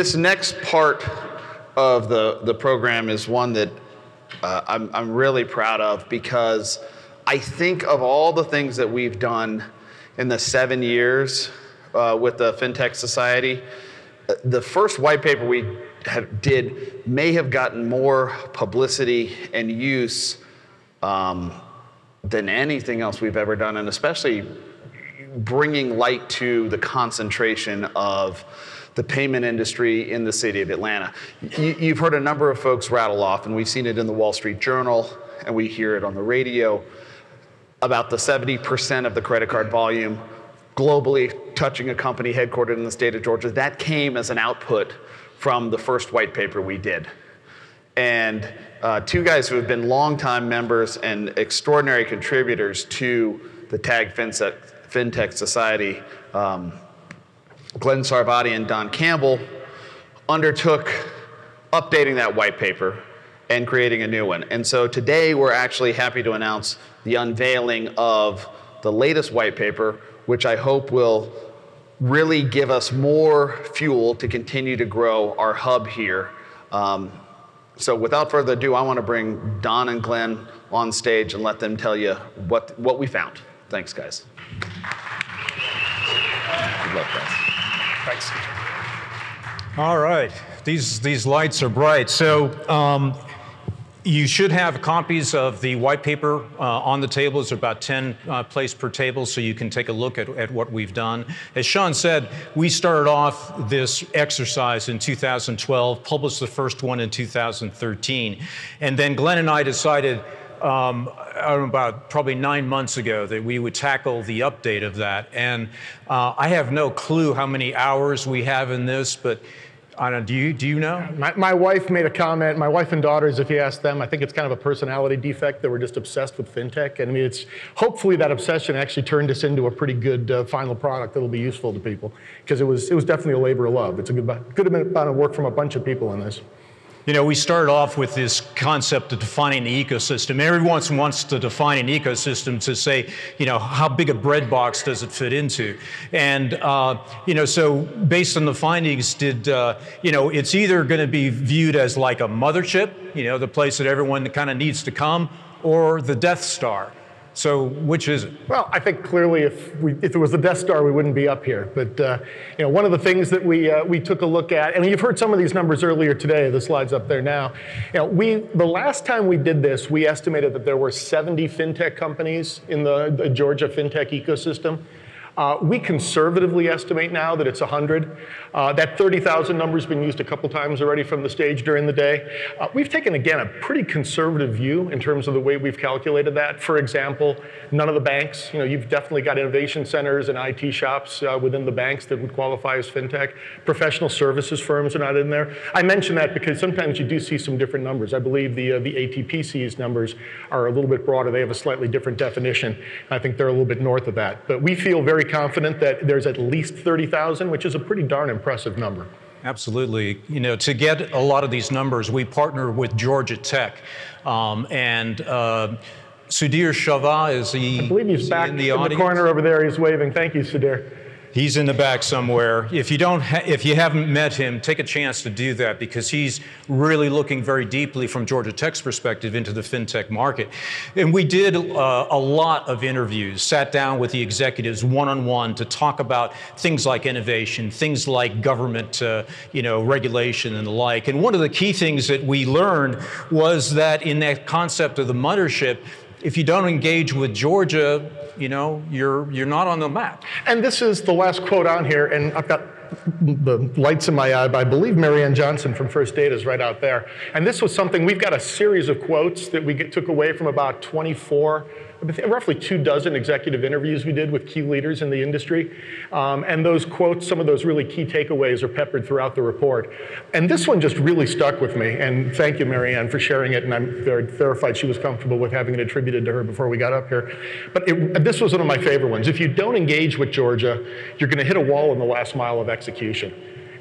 This next part of the program is one that I'm really proud of, because I think of all the things that we've done in the 7 years with the FinTech Society, the first white paper we did may have gotten more publicity and use than anything else we've ever done, and especially bringing light to the concentration of the payment industry in the city of Atlanta. You've heard a number of folks rattle off, and we've seen it in the Wall Street Journal, and we hear it on the radio, about the 70% of the credit card volume globally touching a company headquartered in the state of Georgia. That came as an output from the first white paper we did. And two guys who have been longtime members and extraordinary contributors to the TAG FinTech Society, Glen Sarvady and Don Campbell, undertook updating that white paper and creating a new one. And so today we're actually happy to announce the unveiling of the latest white paper, which I hope will really give us more fuel to continue to grow our hub here. So without further ado, I want to bring Don and Glen on stage and let them tell you what we found. Thanks, guys. Good luck, guys. Thanks. All right, these lights are bright. So you should have copies of the white paper on the tables. There are about 10 placed per table, so you can take a look at what we've done. As Sean said, we started off this exercise in 2012, published the first one in 2013. And then Glenn and I decided about probably 9 months ago that we would tackle the update of that. And I have no clue how many hours we have in this, but I don't know, do you know? My wife made a comment. My wife and daughters, if you ask them, I think it's kind of a personality defect that we're just obsessed with FinTech. And I mean, it's hopefully that obsession actually turned us into a pretty good final product that'll be useful to people, because it was definitely a labor of love. It's a good amount of work from a bunch of people in this. You know, we started off with this concept of defining the ecosystem. Everyone wants to define an ecosystem to say, you know, how big a bread box does it fit into? And, you know, so based on the findings, you know, it's either going to be viewed as like a mothership, you know, the place that everyone kind of needs to come, or the Death Star. So which is it? Well, I think clearly if it was the Death Star, we wouldn't be up here. But you know, one of the things that we took a look at, and you've heard some of these numbers earlier today, the slide's up there now. You know, the last time we did this, we estimated that there were 70 FinTech companies in the Georgia FinTech ecosystem. We conservatively estimate now that it's 100. That 30,000 number's been used a couple times already from the stage during the day. We've taken, again, a pretty conservative view in terms of the way we've calculated that. For example, none of the banks, you know, you've definitely got innovation centers and IT shops within the banks that would qualify as FinTech. Professional services firms are not in there. I mention that because sometimes you do see some different numbers. I believe the ATPC's numbers are a little bit broader. They have a slightly different definition. I think they're a little bit north of that. But we feel very confident that there's at least 30,000, which is a pretty darn impressive number. Absolutely. You know, to get a lot of these numbers, we partner with Georgia Tech. Sudhir Shava, I believe he's back in the corner over there. He's waving. Thank you, Sudhir. He's in the back somewhere. If you haven't met him, take a chance to do that, because he's really looking very deeply from Georgia Tech's perspective into the FinTech market. And we did a lot of interviews, sat down with the executives one-on-one to talk about things like innovation, things like government you know, regulation and the like. And one of the key things that we learned was that in that concept of the mothership, if you don't engage with Georgia, you know, you're not on the map. And this is the last quote on here, and I've got the lights in my eye, but I believe Marianne Johnson from First Data is right out there. And this was something, we've got a series of quotes that we took away from about 24, roughly 24 executive interviews we did with key leaders in the industry. And those quotes, some of those really key takeaways are peppered throughout the report. And this one just really stuck with me. And thank you, Marianne, for sharing it. And I'm verified she was comfortable with having it attributed to her before we got up here. But this was one of my favorite ones. If you don't engage with Georgia, you're going to hit a wall in the last mile of execution.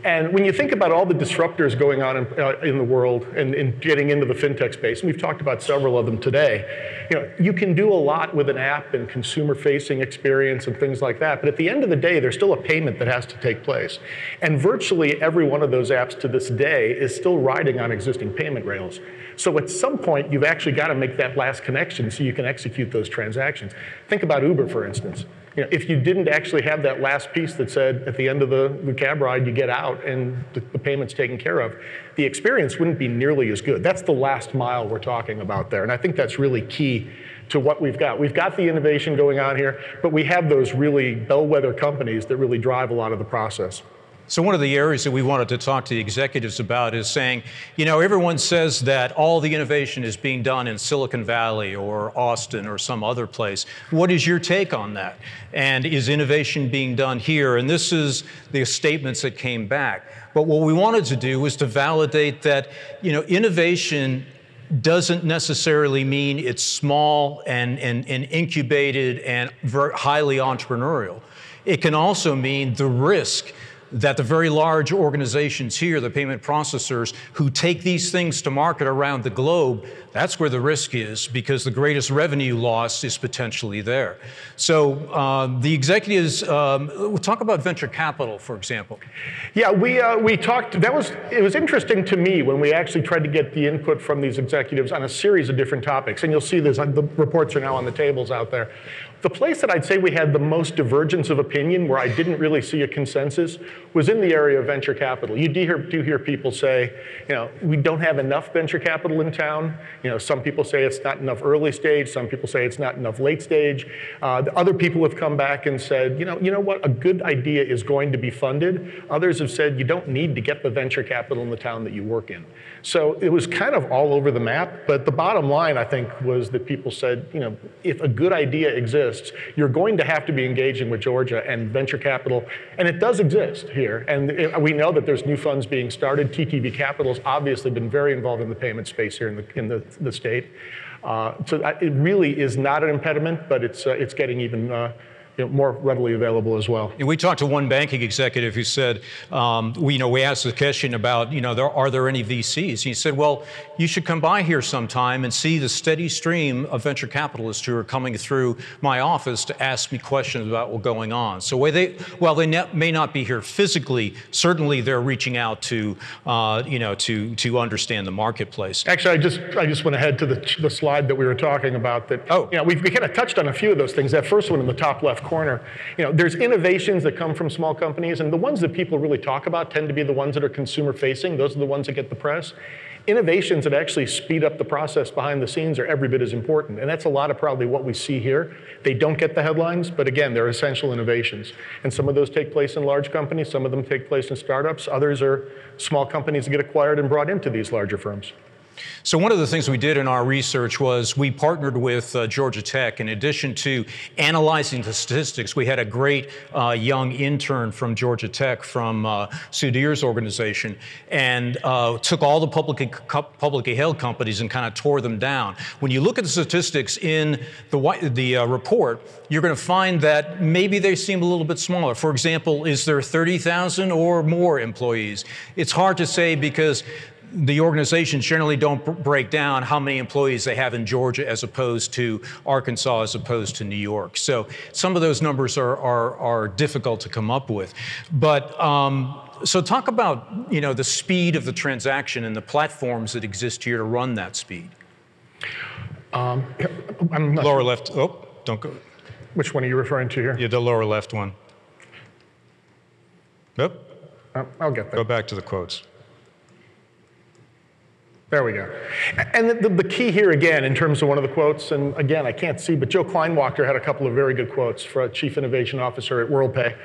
And when you think about all the disruptors going on in the world and getting into the fintech space, and we've talked about several of them today, you can do a lot with an app and consumer-facing experience and things like that, but at the end of the day, there's still a payment that has to take place. And virtually every one of those apps to this day is still riding on existing payment rails. So at some point, you've actually got to make that last connection so you can execute those transactions. Think about Uber, for instance. If you didn't actually have that last piece that said at the end of the cab ride, you get out and the payment's taken care of, the experience wouldn't be nearly as good. That's the last mile we're talking about there. And I think that's really key to what we've got. We've got the innovation going on here, but we have those really bellwether companies that really drive a lot of the process. So one of the areas that we wanted to talk to the executives about is saying, everyone says that all the innovation is being done in Silicon Valley or Austin or some other place. What is your take on that? And is innovation being done here? And this is the statements that came back. But what we wanted to do was to validate that, innovation doesn't necessarily mean it's small and incubated and very highly entrepreneurial. It can also mean the risk that the very large organizations here, the payment processors, who take these things to market around the globe, that's where the risk is, because the greatest revenue loss is potentially there. So the executives, we'll talk about venture capital, for example. Yeah, we talked, it was interesting to me when we actually tried to get the input from these executives on a series of different topics, and you'll see this, the reports are now on the tables out there. The place that I'd say we had the most divergence of opinion, where I didn't really see a consensus, was in the area of venture capital. You do hear people say, we don't have enough venture capital in town. Some people say it's not enough early stage. Some people say it's not enough late stage. Other people have come back and said, you know what, a good idea is going to be funded. Others have said you don't need to get the venture capital in the town that you work in. So it was kind of all over the map. But the bottom line, I think, was that people said, if a good idea exists, you're going to have to be engaging with Georgia and venture capital, and it does exist here. And we know that there's new funds being started. TTV Capital's obviously been very involved in the payment space here in the state. So it really is not an impediment, but it's getting even more readily available as well. We talked to one banking executive who said, we asked the question about, are there any VCs? He said, well, you should come by here sometime and see the steady stream of venture capitalists who are coming through my office to ask me questions about what's going on. So while they may not be here physically, certainly they're reaching out to, to understand the marketplace. Actually, I just went ahead to the slide that we were talking about. That we kind of touched on a few of those things. That first one in the top left corner, there's innovations that come from small companies, and the ones that people really talk about tend to be the ones that are consumer facing. Those are the ones that get the press. Innovations that actually speed up the process behind the scenes are every bit as important, and that's a lot of probably what we see here. They don't get the headlines, but again, they're essential innovations. And some of those take place in large companies, some of them take place in startups, others are small companies that get acquired and brought into these larger firms. So one of the things we did in our research was we partnered with Georgia Tech. In addition to analyzing the statistics, we had a great young intern from Georgia Tech from Sudhir's organization and took all the publicly held companies and kind of tore them down. When you look at the statistics in the report, you're going to find that maybe they seem a little bit smaller. For example, is there 30,000 or more employees? It's hard to say because the organizations generally don't break down how many employees they have in Georgia as opposed to Arkansas as opposed to New York. So some of those numbers are difficult to come up with. But so talk about the speed of the transaction and the platforms that exist here to run that speed. Lower left. Oh, don't go. Which one are you referring to here? Yeah, the lower left one. Nope. I'll get there. Go back to the quotes. There we go. And the key here, again, in terms of one of the quotes, and again, I can't see, but Joe Kleinwachter had a couple of very good quotes for a Chief Innovation Officer at WorldPay.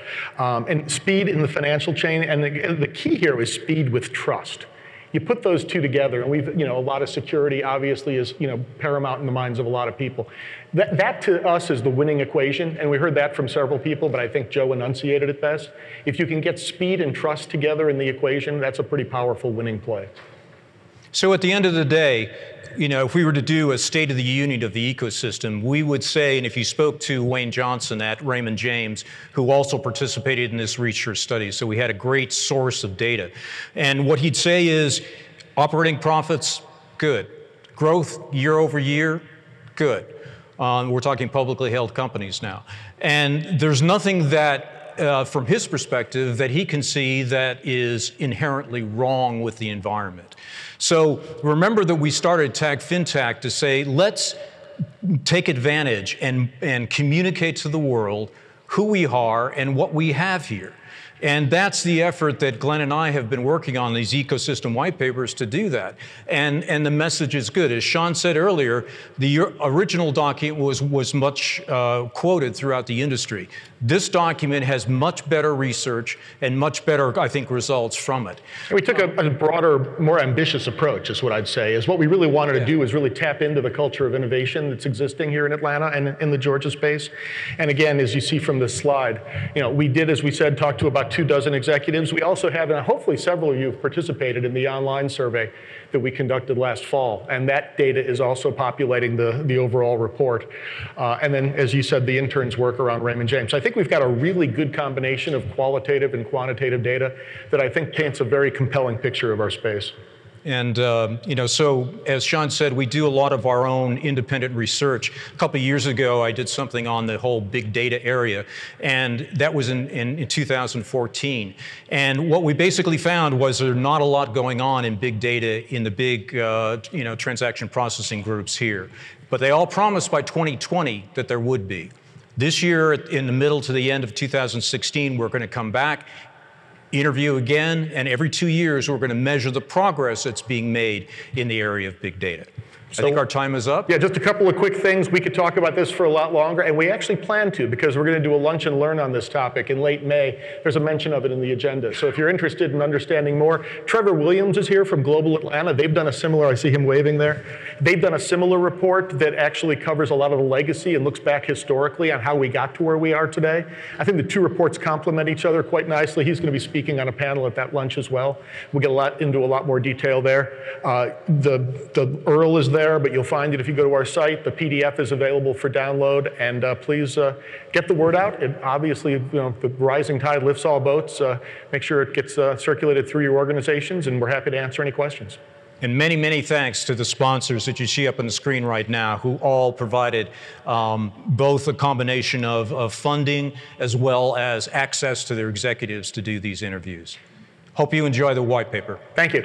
And speed in the financial chain, and the key here is speed with trust. You put those two together, and we've, a lot of security obviously is, paramount in the minds of a lot of people. That to us is the winning equation, and we heard that from several people, but I think Joe enunciated it best. If you can get speed and trust together in the equation, that's a pretty powerful winning play. So at the end of the day, if we were to do a State of the Union of the ecosystem, we would say, and if you spoke to Wayne Johnson at Raymond James, who also participated in this research study, so we had a great source of data. And what he'd say is, operating profits, good. Growth year over year, good. We're talking publicly held companies now. And there's nothing that, from his perspective, that he can see that is inherently wrong with the environment. So remember that we started Tag FinTech to say, let's take advantage and communicate to the world who we are and what we have here. And that's the effort that Glen and I have been working on, these ecosystem white papers, to do that. And the message is good. As Sean said earlier, the original document was much quoted throughout the industry. This document has much better research and much better, I think, results from it. We took a broader, more ambitious approach, is what I'd say, is what we really wanted to do is really tap into the culture of innovation that's existing here in Atlanta and in the Georgia space. And again, as you see from this slide, we did, as we said, talk to about 24 executives. We also have, and hopefully several of you have participated in the online survey that we conducted last fall, and that data is also populating the overall report. And then, as you said, the interns work around Raymond James. So I think we've got a really good combination of qualitative and quantitative data that I think paints a very compelling picture of our space. And so as Sean said, we do a lot of our own independent research. A couple of years ago, I did something on the whole big data area, and that was in 2014. And what we basically found was there's not a lot going on in big data in the big transaction processing groups here. But they all promised by 2020 that there would be. This year, in the middle to the end of 2016, we're going to come back, interview again, and every 2 years, we're going to measure the progress that's being made in the area of big data. I think our time is up. Yeah, just a couple of quick things. We could talk about this for a lot longer, and we actually plan to, because we're going to do a lunch and learn on this topic in late May. There's a mention of it in the agenda. So if you're interested in understanding more, Trevor Williams is here from Global Atlanta. They've done a similar, I see him waving there. They've done a similar report that actually covers a lot of the legacy and looks back historically on how we got to where we are today. I think the two reports complement each other quite nicely. He's going to be speaking on a panel at that lunch as well. We'll get into a lot more detail there. The URL is there, but you'll find it if you go to our site. The PDF is available for download, and please get the word out. And obviously, the rising tide lifts all boats. Make sure it gets circulated through your organizations, and we're happy to answer any questions. And many, many thanks to the sponsors that you see up on the screen right now, who all provided both a combination of funding as well as access to their executives to do these interviews. Hope you enjoy the white paper. Thank you.